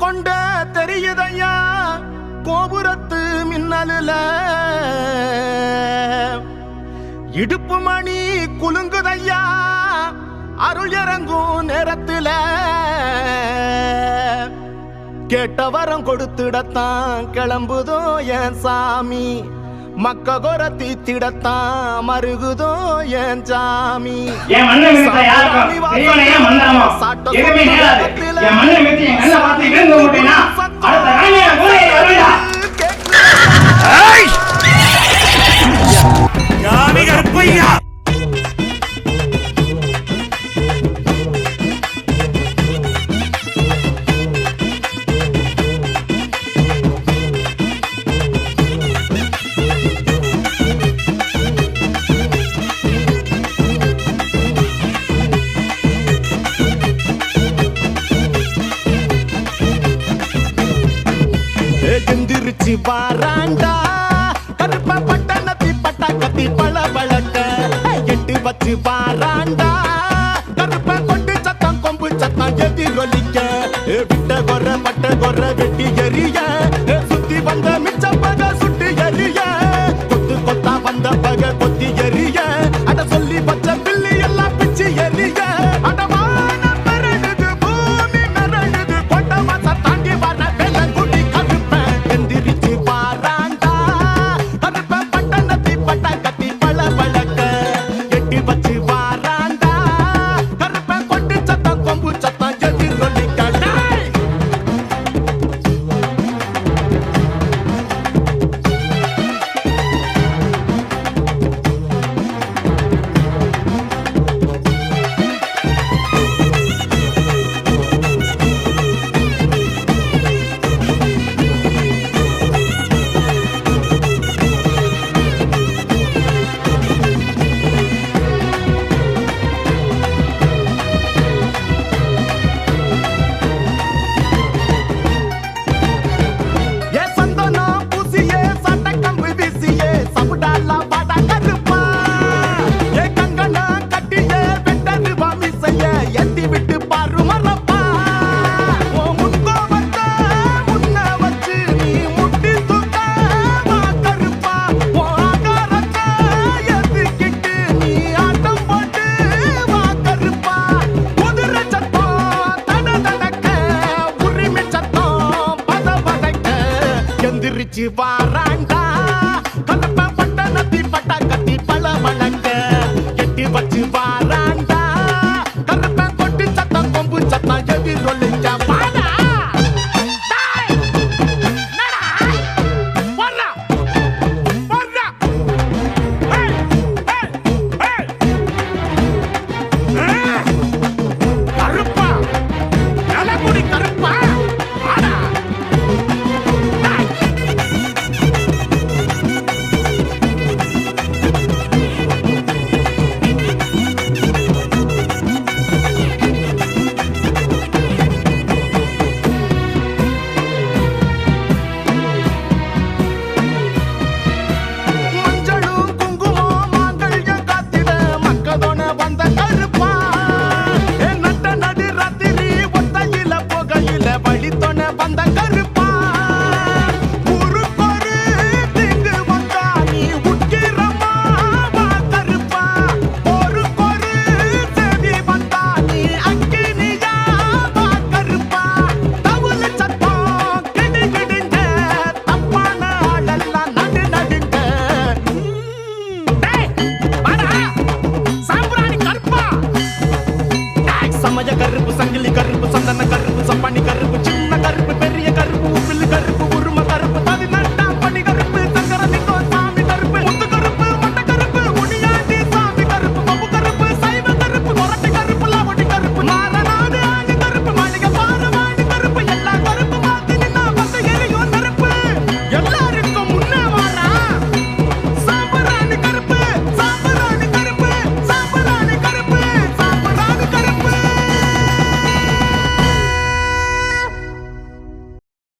கொண்ட தெரியுதையா கோபுரத்து மின்னலுல இடுப்பு மணி குலுங்குதையா அருள் இறங்கும் நேரத்துல கேட்ட வரம் கொடுத்துடத்தான் கிளம்புதோ என் சாமி மக்க கொர தீத்திடத்தான் மருகுதோ என் சாமி எந்திரிச்சு பாராண்டா கருப்ப பட்டணத்தி பட்டா கத்தி பழ பழக்க எட்டு வச்சு பாராண்டா கருப்ப கொண்டு சத்தம் கொம்பு சத்தம் எதிரொலிக்க விட்ட கொர பட்ட கொர வெட்டி எறிய சுத்தி வந்த மிச்ச பக சுட்டி எறிய கொத்து கொத்தா வந்த பக கொத்தி எறிய அட சொல்லி பச்சை பில்லி எல்லாம் பிச்சு எறிய அடமான பெருகுது பூமி மெரழுது கொண்ட மாச தாண்டி வர வேலை குடி கருப்ப எந்திரிச்சு பாராண்டா கருப்ப பட்டணத்தி பட்ட கத்தி பழ பழக்க எட்டி வச்சு பாராண்டா கருப்ப கொண்டு சத்தம் கொம்பு சத்தம் எதிரொலிக்க எந்திரிச்சு வாராண்டா